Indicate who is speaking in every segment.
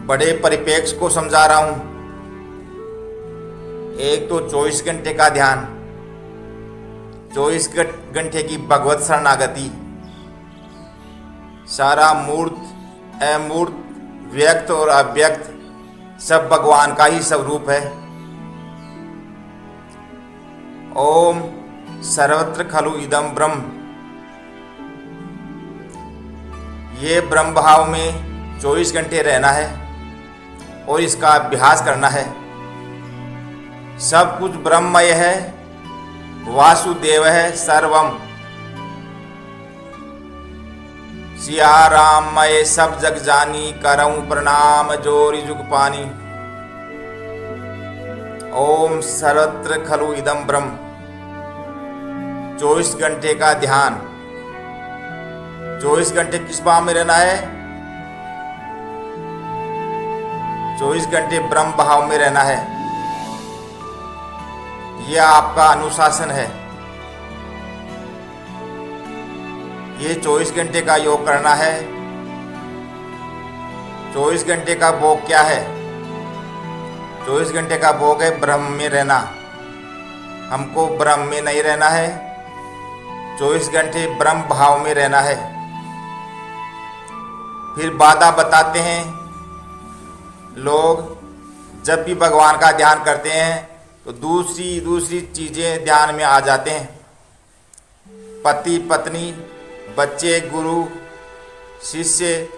Speaker 1: बड़े परिप्रेक्ष्य को समझा रहा हूं। एक तो 24 घंटे का ध्यान, 24 घंटे की भगवत शरणागति, सारा मूर्त अमूर्त व्यक्त और अव्यक्त सब भगवान का ही स्वरूप है। ओम सर्वत्र खलु इदं ब्रह्म, ये ब्रह्म भाव में 24 घंटे रहना है और इसका अभ्यास करना है। सब कुछ ब्रह्ममय है, वासुदेव है सर्वम। सिया राम मय सब जग जानी, करऊं प्रणाम जोरी जुग पानी। ओम सर्वत्र खलु इदं ब्रह्म, 24 घंटे का ध्यान। 24 घंटे किस भाव में रहना है? 24 घंटे ब्रह्म भाव में रहना है। यह आपका अनुशासन है। ये 24 घंटे का योग करना है। 24 घंटे का भोग क्या है? 24 घंटे का भोग है ब्रह्म में रहना। हमको ब्रह्म में नहीं रहना है, 24 घंटे ब्रह्म भाव में रहना है। फिर बाधा बताते हैं लोग, जब भी भगवान का ध्यान करते हैं तो दूसरी चीजें ध्यान में आ जाते हैं। पति पत्नी, बच्चे, गुरु, शिष्य,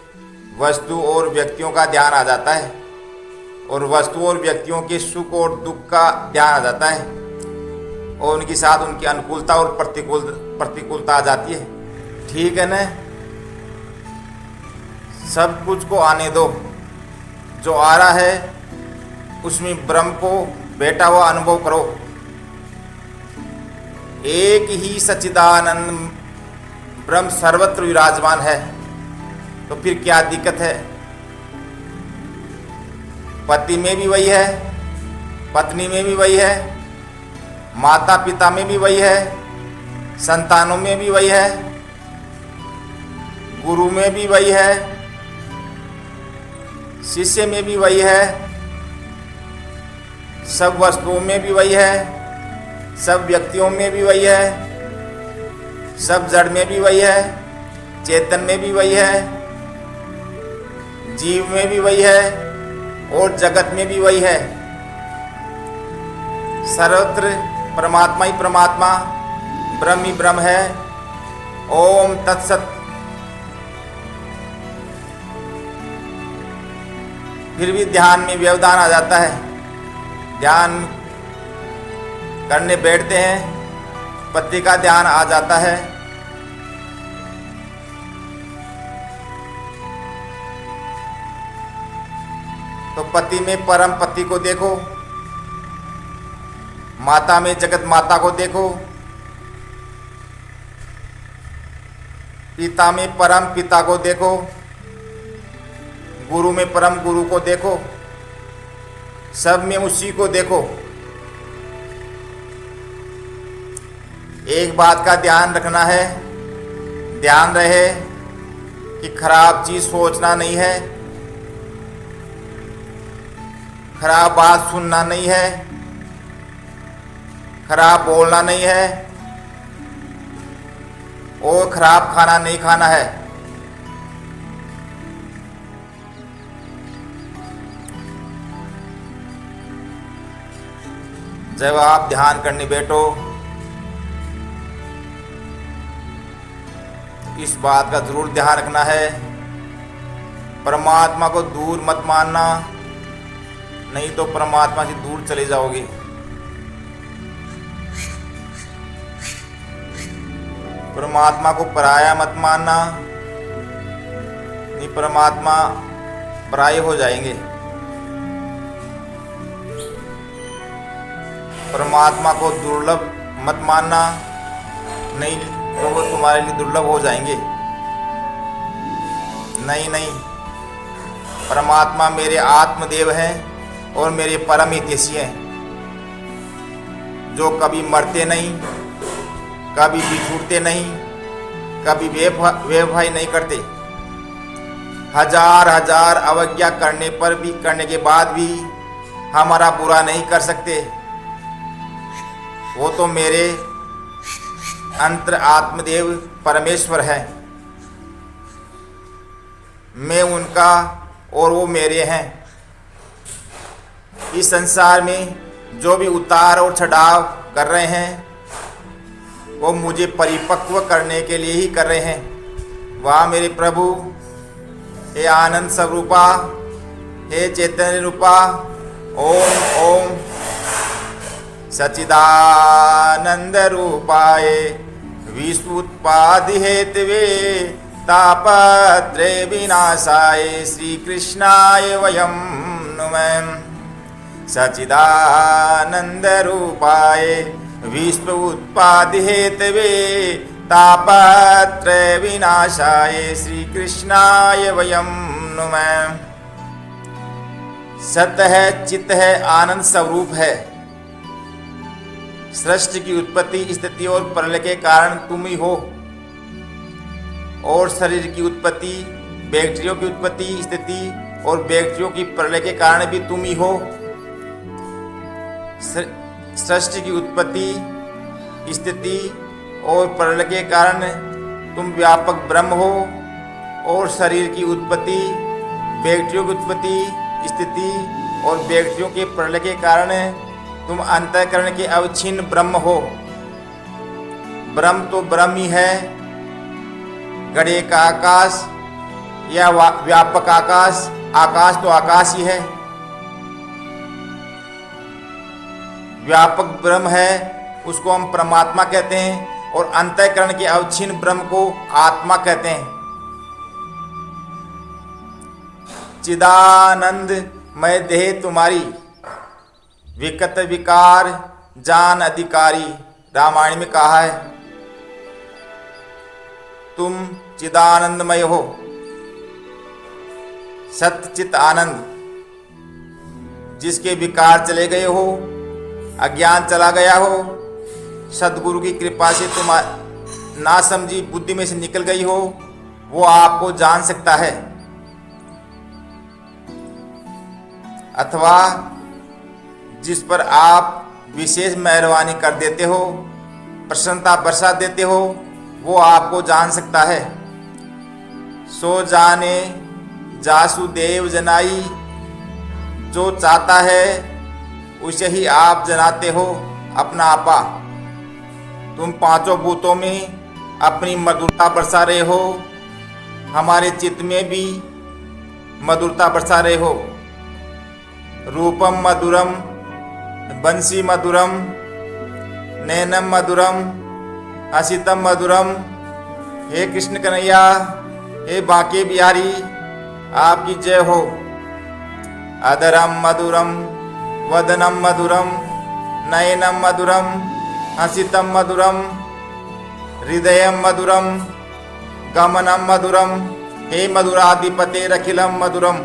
Speaker 1: वस्तु और व्यक्तियों का ध्यान आ जाता है, और वस्तु और व्यक्तियों के सुख और दुख का ध्यान आ जाता है, और उनके साथ उनकी अनुकूलता और प्रतिकूलता आ जाती है। ठीक है ना? सब कुछ को आने दो, जो आ रहा है उसमें ब्रह्म को बैठा हुआ अनुभव करो। एक ही सच्चिदानंद ब्रह्म सर्वत्र विराजमान है, तो फिर क्या दिक्कत है? पति में भी वही है, पत्नी में भी वही है, माता पिता में भी वही है, संतानों में भी वही है, गुरु में भी वही है, शिष्य में भी वही है, सब वस्तुओं में भी वही है, सब व्यक्तियों में भी वही है, सब जड़ में भी वही है, चेतन में भी वही है, जीव में भी वही है, और जगत में भी वही है। सर्वत्र परमात्मा ही परमात्मा, ब्रह्म ही ब्रह्म है। ओम तत्सत। फिर भी ध्यान में व्यवधान आ जाता है। ध्यान करने बैठते हैं, पति का ध्यान आ जाता है, तो पति में परम पति को देखो, माता में जगत माता को देखो, पिता में परम पिता को देखो, गुरु में परम गुरु को देखो, सब में उसी को देखो। एक बात का ध्यान रखना है, ध्यान रहे कि खराब चीज सोचना नहीं है, खराब बात सुनना नहीं है, खराब बोलना नहीं है, और खराब खाना नहीं खाना है। जब आप ध्यान करने बैठो, इस बात का जरूर ध्यान रखना है, परमात्मा को दूर मत मानना, नहीं तो परमात्मा से दूर चले जाओगे। परमात्मा को पराया मत मानना, नहीं परमात्मा पराये हो जाएंगे। परमात्मा को दुर्लभ मत मानना, नहीं तो वो तुम्हारे लिए दुर्लभ हो जाएंगे। नहीं, परमात्मा मेरे आत्मदेव हैं और मेरे परम हितैषी हैं, जो कभी मरते नहीं, कभी बिछुड़ते नहीं, कभी बेवफाई नहीं करते। हजार हजार अवज्ञा करने के बाद भी हमारा बुरा नहीं कर सकते। वो तो मेरे अंतर आत्मदेव परमेश्वर है। मैं उनका और वो मेरे हैं। इस संसार में जो भी उतार और चढ़ाव कर रहे हैं वो मुझे परिपक्व करने के लिए ही कर रहे हैं। वाह मेरे प्रभु, हे आनंद स्वरूपा, हे चैतन्य रूपा, ओम ओम सच्चिदानंद रूपाय विश्वोत्पादि हेतवे तापत्रय विनाशाय श्री कृष्णाय वयं नुमः। सच्चिदानंद रूपाय विश्व उत्पादि हेतवे तापत्रय विनाशाय श्री कृष्णाय वयं नुमः। सत्य है, चित्त है, आनंद स्वरूप है। सृष्टि की उत्पत्ति, स्थिति और प्रलय के कारण तुम ही हो। और शरीर की उत्पत्ति, बैक्टीरियों की उत्पत्ति, स्थिति और बैक्टीरियों की प्रलय के कारण भी तुम ही हो। सृष्टि की उत्पत्ति, स्थिति और प्रलय के कारण तुम व्यापक ब्रह्म हो। और शरीर की उत्पत्ति, बैक्टीरियों की उत्पत्ति, स्थिति और बैक्टीरियों के प्रलय के कारण तुम अंतःकरण के अवच्छिन्न ब्रह्म हो। ब्रह्म तो ब्रह्म ही है। घड़े का आकाश या व्यापक आकाश, आकाश तो आकाश ही है। व्यापक ब्रह्म है, उसको हम परमात्मा कहते हैं। और अंतःकरण के अवच्छिन्न ब्रह्म को आत्मा कहते हैं। चिदानंद मैं देह तुम्हारी, विकट विकार जान अधिकारी, रामायण में कहा है। तुम चिदानंदमय हो, सत्य चित आनंद। जिसके विकार चले गए हो, अज्ञान चला गया हो, सद्गुरु की कृपा से तुम ना समझी बुद्धि में से निकल गई हो, वो आपको जान सकता है। अथवा जिस पर आप विशेष मेहरबानी कर देते हो, प्रसन्नता बरसा देते हो, वो आपको जान सकता है। सो जाने जासुदेव जनाई, जो चाहता है उसे ही आप जनाते हो अपना आपा। तुम पांचों भूतों में अपनी मधुरता बरसा रहे हो, हमारे चित्त में भी मधुरता बरसा रहे हो। रूपम मधुरम बंसी मधुरम नैनम मधुरम हसितम मधुरम। हे कृष्ण कन्हैया, हे बांके बिहारी, आपकी जय हो। अधरम मधुरम वदनम मधुरम नयनम मधुरम हसितम मधुरम हृदयम मधुरम गमनम मधुरम। हे मधुराधिपते रखिलम मधुरम।